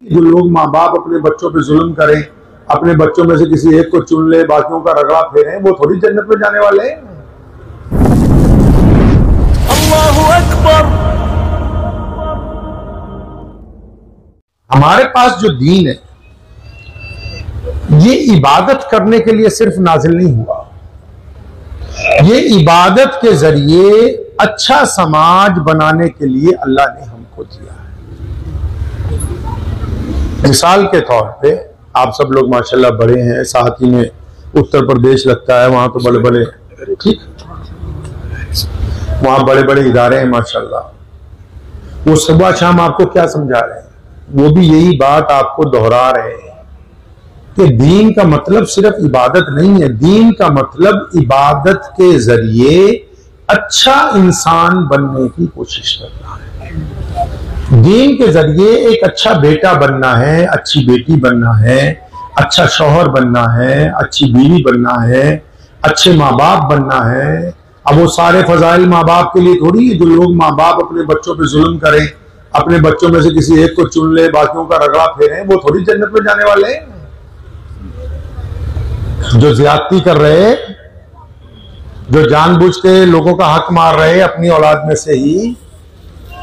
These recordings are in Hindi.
जो लोग माँ बाप अपने बच्चों पे जुल्म करें, अपने बच्चों में से किसी एक को चुन ले, बाकियों का रगड़ा फेरें, वो थोड़ी जन्नत में जाने वाले हैं। अल्लाहु अकबर। हमारे पास जो दीन है ये इबादत करने के लिए सिर्फ नाजिल नहीं हुआ, ये इबादत के जरिए अच्छा समाज बनाने के लिए अल्लाह ने हमको दिया है। मिसाल के तौर पे आप सब लोग माशाल्लाह बड़े हैं, साथ ही में उत्तर प्रदेश लगता है, वहां तो बड़े बड़े, ठीक, वहां बड़े बड़े इदारे हैं माशाल्लाह। वो सुबह शाम आपको क्या समझा रहे हैं, वो भी यही बात आपको दोहरा रहे हैं कि दीन का मतलब सिर्फ इबादत नहीं है, दीन का मतलब इबादत के जरिए अच्छा इंसान बनने की कोशिश करना है। दीन के जरिए एक अच्छा बेटा बनना है, अच्छी बेटी बनना है, अच्छा शौहर बनना है, अच्छी बीवी बनना है, अच्छे माँ बाप बनना है। अब वो सारे फजाइल माँ बाप के लिए थोड़ी है। जो लोग माँ बाप अपने बच्चों पे जुल्म करें, अपने बच्चों में से किसी एक को चुन ले, बाकियों का रगड़ा फेरें, वो थोड़ी जन्नत में जाने वाले हैं। जो ज्यादती कर रहे, जो जानबूझ के लोगों का हक मार रहे अपनी औलाद में से ही,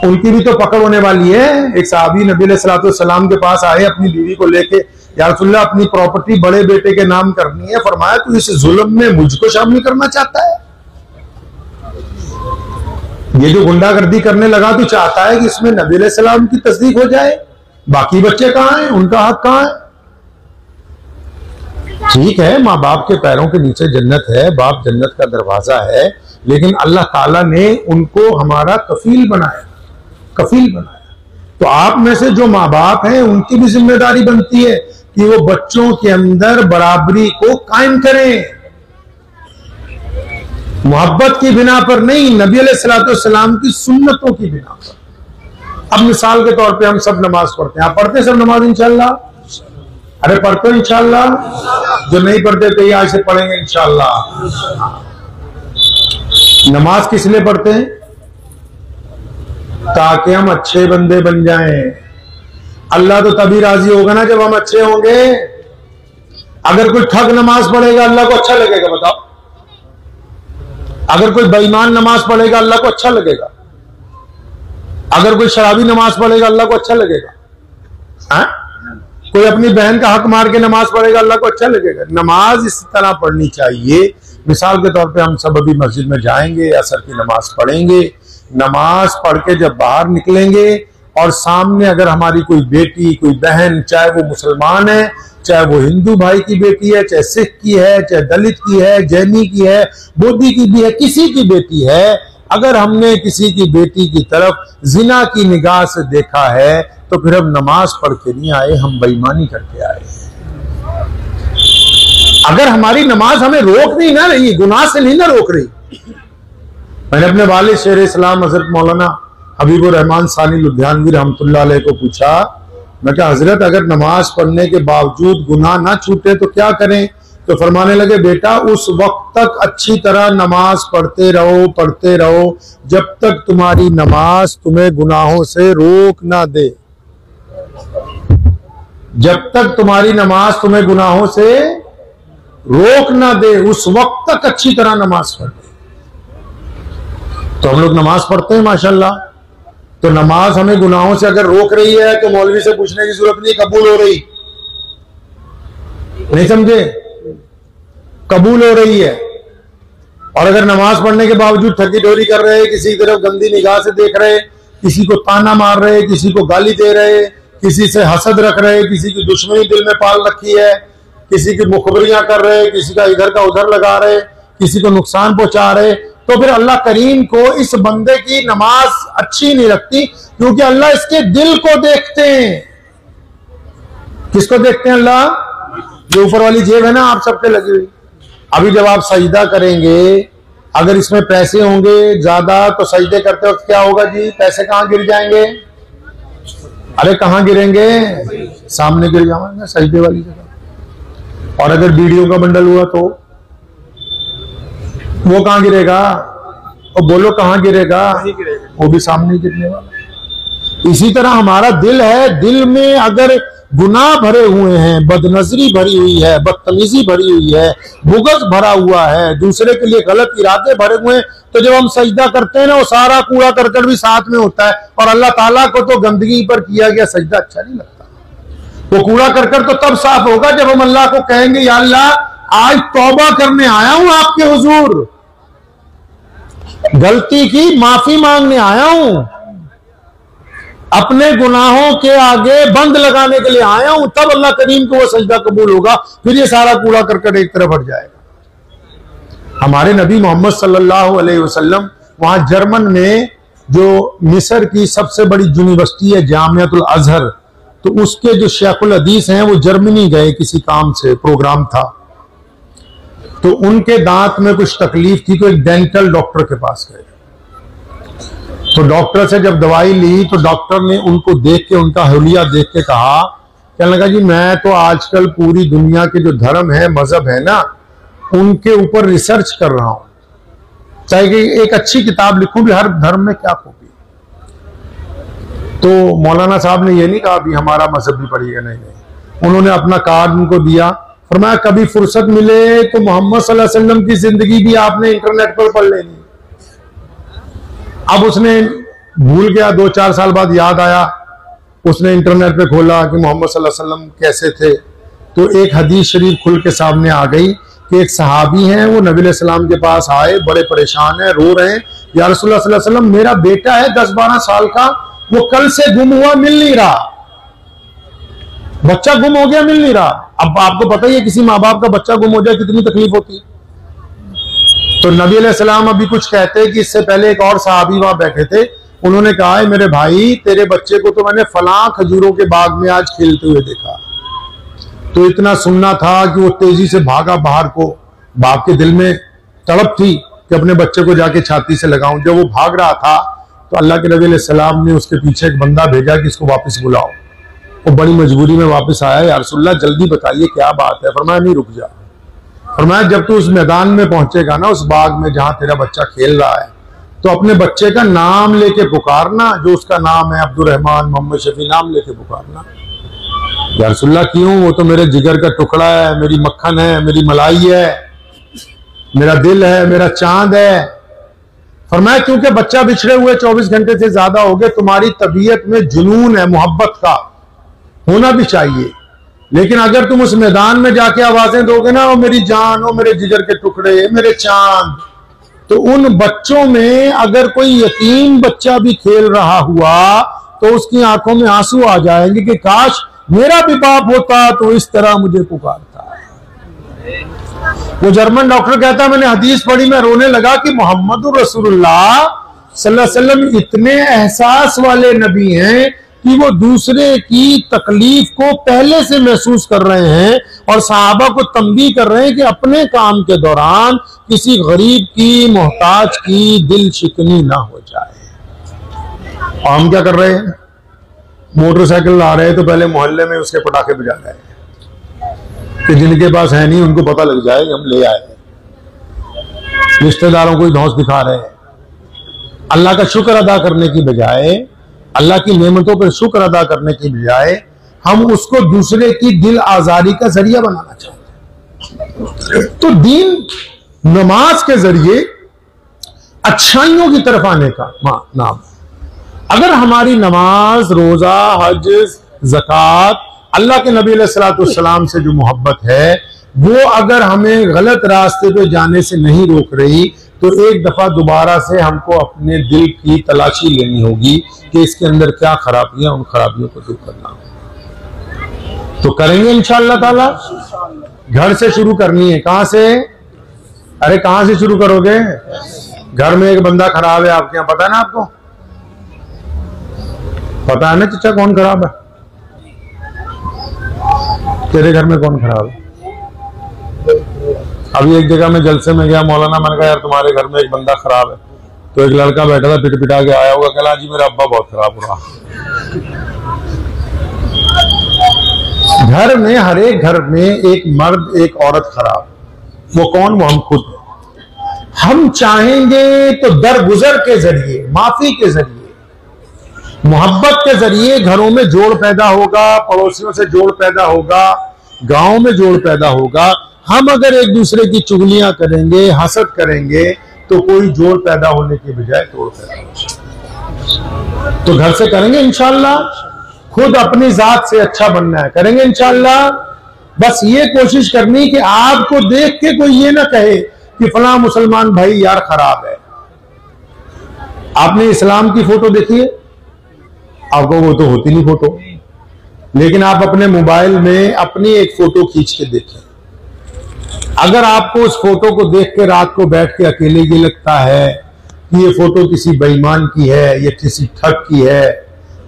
उनकी भी तो पकड़ होने वाली है। एक साहबी नबी अलैहिस्सलाम के पास आए अपनी बीवी को लेके, या रसूलल्लाह अपनी प्रॉपर्टी बड़े बेटे के नाम करनी है। फरमाया तू इस जुल्म में मुझको शामिल करना चाहता है? ये जो गुंडागर्दी करने लगा तो चाहता है कि इसमें नबी अलैहिस्सलाम की तस्दीक हो जाए, बाकी बच्चे कहां हैं, उनका हक कहां है? ठीक है, माँ बाप के पैरों के नीचे जन्नत है, बाप जन्नत का दरवाजा है, लेकिन अल्लाह ताला ने उनको हमारा कफील बनाया, कफील बनाया। तो आप में से जो माँ बाप हैं उनकी भी जिम्मेदारी बनती है कि वो बच्चों के अंदर बराबरी को कायम करें, मोहब्बत की बिना पर नहीं, नबी अलैहिस्सलाम की सुन्नतों की बिना पर। अब मिसाल के तौर पे हम सब नमाज पढ़ते हैं, आप पढ़ते हैं सब नमाज इंशाल्लाह? अरे पढ़ते हो इंशाल्लाह? जो नहीं पढ़ते तो आज से पढ़ेंगे इंशाल्लाह। नमाज किस लिए पढ़ते हैं? ताकि हम अच्छे बंदे बन जाएं। अल्लाह तो तभी राजी होगा ना जब हम अच्छे होंगे। अगर कोई ठग नमाज पढ़ेगा अल्लाह को अच्छा लगेगा? बताओ। अगर कोई बेईमान नमाज पढ़ेगा अल्लाह को अच्छा लगेगा? अगर कोई शराबी नमाज पढ़ेगा अल्लाह को अच्छा लगेगा? हाँ? कोई अपनी बहन का हक मार के नमाज पढ़ेगा अल्लाह को अच्छा लगेगा? नमाज इस तरह पढ़नी चाहिए। मिसाल के तौर पे हम सब अभी मस्जिद में जाएंगे, असर की नमाज पढ़ेंगे, नमाज पढ़ के जब बाहर निकलेंगे और सामने अगर हमारी कोई बेटी, कोई बहन, चाहे वो मुसलमान है, चाहे वो हिंदू भाई की बेटी है, चाहे सिख की है, चाहे दलित की है, जैनी की है, बोधी की भी है, किसी की बेटी है, अगर हमने किसी की बेटी की तरफ जिना की निगाह से देखा है तो फिर हम नमाज पढ़ के नहीं आए, हम बेईमानी करके आए। अगर हमारी नमाज हमें रोक नहीं ना रही, गुनाह से नहीं ना रोक रही। मैंने अपने वालिद शेर इस्लाम हजरत मौलाना हबीबुर रहमान सानी लुधियानवी रहमतुल्लाह अलैह को पूछा, मैं कहा हजरत अगर नमाज पढ़ने के बावजूद गुनाह ना छूटे तो क्या करें? तो फरमाने लगे बेटा उस वक्त तक अच्छी तरह नमाज पढ़ते रहो जब तक तुम्हारी नमाज तुम्हें गुनाहों से रोक ना दे। जब तक तुम्हारी नमाज तुम्हें गुनाहों से रोक ना दे उस वक्त तक अच्छी तरह नमाज पढ़। तो हम लोग नमाज पढ़ते हैं माशाल्लाह। तो नमाज हमें गुनाहों से अगर रोक रही है तो मौलवी से पूछने की जरूरत नहीं, कबूल हो रही? नहीं समझे? कबूल हो रही है। और अगर नमाज पढ़ने के बावजूद ठगी ठोरी कर रहे, किसी की तरफ गंदी निगाह से देख रहे, किसी को ताना मार रहे, किसी को गाली दे रहे, किसी से हसद रख रहे, किसी की दुश्मनी दिल में पाल रखी है, किसी की मुखबरियां कर रहे, किसी का इधर का उधर लगा रहे, किसी को नुकसान पहुंचा रहे, तो फिर अल्लाह करीम को इस बंदे की नमाज अच्छी नहीं लगती, क्योंकि अल्लाह इसके दिल को देखते हैं। किसको देखते हैं? अल्लाह। जो ऊपर वाली जेब है ना आप सबके लगी हुई, अभी जब आप सजदा करेंगे, अगर इसमें पैसे होंगे ज्यादा तो सजदे करते वक्त क्या होगा जी? पैसे कहां गिर जाएंगे? अरे कहां गिरेंगे? सामने गिर जाएंगे, सजदे वाली जगह। और अगर वीडियो का बंडल हुआ तो वो कहां गिरेगा? और बोलो कहां गिरेगा? वो भी सामने गिरने वाला। इसी तरह हमारा दिल है, दिल में अगर गुनाह भरे हुए हैं, बदनजरी भरी हुई है, बदतमीजी भरी हुई है, बुग़्ज़ भरा हुआ है, दूसरे के लिए गलत इरादे भरे हुए हैं, तो जब हम सजदा करते हैं ना, वो सारा कूड़ा करकट भी साथ में होता है। और अल्लाह ताला को तो गंदगी पर किया गया सजदा अच्छा नहीं लगता। वो कूड़ा करकट तो तब साफ होगा जब हम अल्लाह को कहेंगे, या अल्लाह आज तौबा करने आया हूं आपके हुजूर, गलती की माफी मांगने आया हूं, अपने गुनाहों के आगे बंद लगाने के लिए आया हूं, तब अल्लाह करीम को वो सजदा कबूल होगा। फिर ये सारा कूड़ा करकट एक तरफ हट जाएगा। हमारे नबी मोहम्मद सल्लल्लाहु अलैहि वसल्लम वहां जर्मन में, जो मिस्र की सबसे बड़ी यूनिवर्सिटी है जामियातुल अजहर, तो उसके जो शेखुल हदीस हैं वो जर्मनी गए, किसी काम से प्रोग्राम था, तो उनके दांत में कुछ तकलीफ थी, तो एक डेंटल डॉक्टर के पास गए। तो डॉक्टर से जब दवाई ली तो डॉक्टर ने उनको देख के, उनका हुलिया देख के कहा, कहने लगा जी मैं तो आजकल पूरी दुनिया के जो धर्म है, मजहब है ना, उनके ऊपर रिसर्च कर रहा हूं, चाहे कि एक अच्छी किताब लिखूं भी, हर धर्म में क्या खूबी। तो मौलाना साहब ने ये नहीं कहा भी हमारा मजहब भी पढ़िएगा, नहीं। उन्होंने अपना कार्ड उनको दिया, फरमाया कभी फुर्सत मिले तो मोहम्मद सल्लल्लाहु अलैहि वसल्लम की जिंदगी भी आपने इंटरनेट पर पढ़ लेनी। अब उसने भूल गया, 2-4 साल बाद याद आया, उसने इंटरनेट पे खोला कि मोहम्मद सल्लल्लाहु अलैहि वसल्लम कैसे थे, तो एक हदीस शरीफ खुल के सामने आ गई कि एक सहाबी हैं, वो नबी अलैहि सलाम के पास आए, बड़े परेशान हैं, रो रहे हैं, या रसूलुल्लाह सल्लल्लाहु अलैहि वसल्लम मेरा बेटा है 10-12 साल का, वो कल से गुम हुआ, मिल नहीं रहा, बच्चा गुम हो गया, मिल नहीं रहा। अब आपको पता ही है किसी माँ बाप का बच्चा गुम हो जाए कितनी तकलीफ होती है। तो नबी अलैहि सलाम अभी कुछ कहते कि इससे पहले एक और सहाबी वहां बैठे थे, उन्होंने कहा है मेरे भाई, तेरे बच्चे को तो मैंने फलां खजूरों के बाग में आज खेलते हुए देखा। तो इतना सुनना था कि वो तेजी से भागा बाहर को। बाप के दिल में तड़प थी कि अपने बच्चे को जाके छाती से लगाऊं। जब वो भाग रहा था तो अल्लाह के नबी अलैहि सलाम ने उसके पीछे एक बंदा भेजा कि इसको वापस बुलाओ। वो बड़ी मजबूरी में वापस आया, या रसूलल्लाह जल्दी बताइए क्या बात है। फरमाया नहीं, रुक जा। फरमाया जब तू उस मैदान में पहुंचेगा ना, उस बाग में जहां तेरा बच्चा खेल रहा है, तो अपने बच्चे का नाम लेके पुकारना, जो उसका नाम है अब्दुर्रहमान, मोहम्मद शफी, नाम लेके पुकारना। या रसूलल्लाह क्यों? वो तो मेरे जिगर का टुकड़ा है, मेरी मक्खन है, मेरी मलाई है, मेरा दिल है, मेरा चांद है। फरमाया क्योंकि बच्चा बिछड़े हुए 24 घंटे से ज्यादा हो गए, तुम्हारी तबीयत में जुनून है, मोहब्बत का होना भी चाहिए, लेकिन अगर तुम उस मैदान में जाके आवाजें दोगे ना, ओ मेरी जान, ओ मेरे जिगर के टुकड़े, मेरे चांद, तो उन बच्चों में अगर कोई यतीम बच्चा भी खेल रहा हुआ तो उसकी आंखों में आंसू आ जाएंगे कि काश मेरा भी बाप होता तो इस तरह मुझे पुकारता। वो जर्मन डॉक्टर कहता, मैंने हदीस पढ़ी, मैं रोने लगा कि मोहम्मद रसूलुल्लाह सल्लल्लाहु अलैहि वसल्लम इतने एहसास वाले नबी हैं कि वो दूसरे की तकलीफ को पहले से महसूस कर रहे हैं और सहाबा को तंबीह कर रहे हैं कि अपने काम के दौरान किसी गरीब की, मोहताज की दिल शिकनी ना हो जाए। और हम क्या कर रहे हैं? मोटरसाइकिल ला रहे हैं तो पहले मोहल्ले में उसके पटाखे बजा रहे हैं कि जिनके पास है नहीं उनको पता लग जाए हम ले आए। रिश्तेदारों को धौंस दिखा रहे हैं। अल्लाह का शुक्र अदा करने की बजाय, अल्लाह की नेमतों पर शुक्र अदा करने की बजाय हम उसको दूसरे की दिल आजारी का जरिया बनाना चाहते हैं। तो दीन नमाज के जरिए अच्छाइयों की तरफ आने का नाम। अगर हमारी नमाज, रोजा, हज, ज़कात, अल्लाह के नबी अलैहिस्सलाम से जो मोहब्बत है वो अगर हमें गलत रास्ते पे जाने से नहीं रोक रही, तो एक दफा दोबारा से हमको अपने दिल की तलाशी लेनी होगी कि इसके अंदर क्या खराबियां, उन खराबियों को दूर करना होगा। तो करेंगे इंशाअल्लाह ताला। घर से शुरू करनी है। कहां से? अरे कहां से शुरू करोगे? घर में एक बंदा खराब है आपके यहाँ, पता है ना आपको? पता है ना चचा कौन खराब है? तेरे घर में कौन खराब है? अभी एक जगह में जलसे में गया, मौलाना, मैंने कहा यार तुम्हारे घर में एक बंदा खराब है, तो एक लड़का बैठा था, पिट पिटा के आया होगा, कहला जी मेरा अब्बा बहुत खराब हो रहा। घर में, हर एक घर में एक मर्द, एक औरत खराब। वो कौन? वो हम खुद। हम चाहेंगे तो दरगुजर के जरिए, माफी के जरिए, मोहब्बत के जरिए घरों में जोड़ पैदा होगा, पड़ोसियों से जोड़ पैदा होगा, गांव में जोड़ पैदा होगा। हम अगर एक दूसरे की चुगलियां करेंगे, हसद करेंगे, तो कोई जोड़ पैदा होने के बजाय तोड़ पैदा होगा। तो घर से करेंगे इंशाअल्लाह। खुद अपनी जात से अच्छा बनना है, करेंगे इंशाअल्लाह। बस ये कोशिश करनी कि आपको देख के कोई ये ना कहे कि फलां मुसलमान भाई यार खराब है। आपने इस्लाम की फोटो देखी है? आपको वो तो होती नहीं फोटो, लेकिन आप अपने मोबाइल में अपनी एक फोटो खींच के देखें। अगर आपको उस फोटो को देख के रात को बैठ के अकेले ये लगता है कि ये फोटो किसी बेईमान की है, ये किसी ठग की है,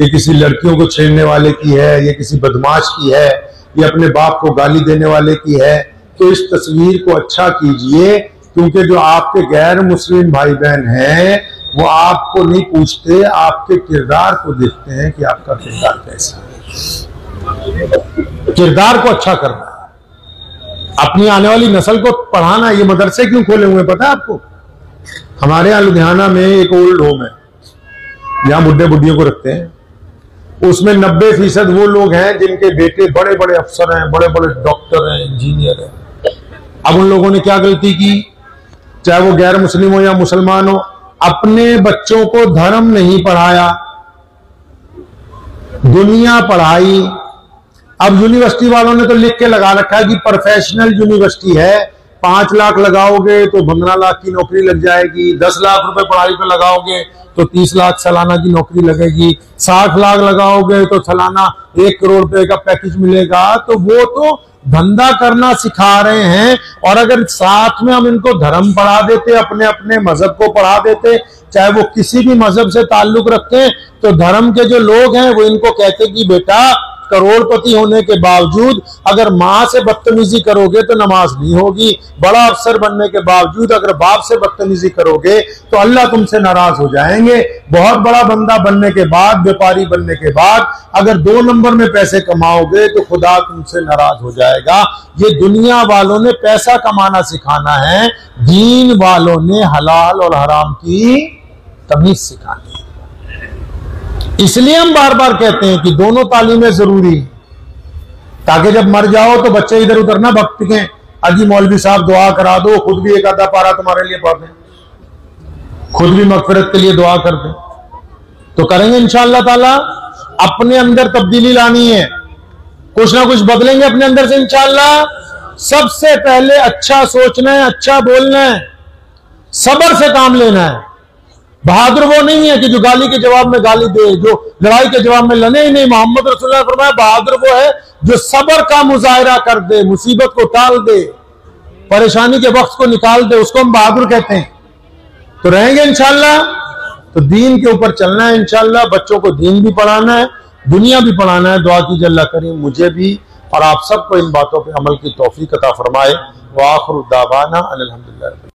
ये किसी लड़कियों को छेड़ने वाले की है, ये किसी बदमाश की है, ये अपने बाप को गाली देने वाले की है, तो इस तस्वीर को अच्छा कीजिए, क्योंकि जो आपके गैर मुस्लिम भाई बहन हैं वो आपको नहीं पूछते, आपके किरदार को देखते हैं कि आपका किरदार कैसा है। किरदार को अच्छा करना है, अपनी आने वाली नस्ल को पढ़ाना। ये मदरसे क्यों खोले हुए पता है आपको? हमारे यहाँ लुधियाना में एक ओल्ड होम है जहां बुढ़े बुढ़ियों को रखते हैं। उसमें 90% वो लोग हैं जिनके बेटे बड़े बड़े अफसर हैं, बड़े बड़े डॉक्टर हैं, इंजीनियर हैं। अब उन लोगों ने क्या गलती की, चाहे वो गैर मुस्लिम हो या मुसलमान हो, अपने बच्चों को धर्म नहीं पढ़ाया, दुनिया पढ़ाई। अब यूनिवर्सिटी वालों ने तो लिख के लगा रखा है कि प्रोफेशनल यूनिवर्सिटी है, 5 लाख लगाओगे तो 15 लाख की नौकरी लग जाएगी, 10 लाख रुपए पढ़ाई पे लगाओगे तो 30 लाख सालाना की नौकरी लगेगी, 60 लाख लगाओगे तो सालाना 1 करोड़ रुपए का पैकेज मिलेगा। तो वो तो धंधा करना सिखा रहे हैं। और अगर साथ में हम इनको धर्म पढ़ा देते, अपने अपने मजहब को पढ़ा देते, चाहे वो किसी भी मजहब से ताल्लुक रखते हैं, तो धर्म के जो लोग हैं वो इनको कहते कि बेटा करोड़पति होने के बावजूद अगर माँ से बदतमीजी करोगे तो नमाज नहीं होगी, बड़ा अफसर बनने के बावजूद अगर बाप से बदतमीजी करोगे तो अल्लाह तुमसे नाराज हो जाएंगे, बहुत बड़ा बंदा बनने के बाद, व्यापारी बनने के बाद अगर 2 नंबर में पैसे कमाओगे तो खुदा तुमसे नाराज हो जाएगा। ये दुनिया वालों ने पैसा कमाना सिखाना है, दीन वालों ने हलाल और हराम की तमीज सिखानी है। इसलिए हम बार बार कहते हैं कि दोनों तालीमें जरूरी, ताकि जब मर जाओ तो बच्चे इधर उधर ना भटकें, अजी मौलवी साहब दुआ करा दो, खुद भी एक आधा पारा तुम्हारे लिए पढ़ दें, खुद भी मगफिरत के लिए दुआ कर दें। तो करेंगे इंशाअल्लाह ताला। अपने अंदर तब्दीली लानी है, कुछ ना कुछ बदलेंगे अपने अंदर से इंशाअल्लाह। सबसे पहले अच्छा सोचना है, अच्छा बोलना है, सब्र से काम लेना है। बहादुर वो नहीं है कि जो गाली के जवाब में गाली दे, जो लड़ाई के जवाब में लड़े ही नहीं। मोहम्मद रसूलुल्लाह ने फरमाया बहादुर वो है जो सब्र का मुजाहिरा कर दे, मुसीबत को टाल दे, परेशानी के वक्त को निकाल दे, उसको हम बहादुर कहते हैं। तो रहेंगे इंशाअल्लाह। तो दीन के ऊपर चलना है इंशाअल्लाह। बच्चों को दीन भी पढ़ाना है, दुनिया भी पढ़ाना है। दुआ कीजिए अल्लाह करीम मुझे भी और आप सबको इन बातों पर अमल की तौफीक अता फरमाए। व आखिरु दावाना अनिल हम्दुलिल्लाह।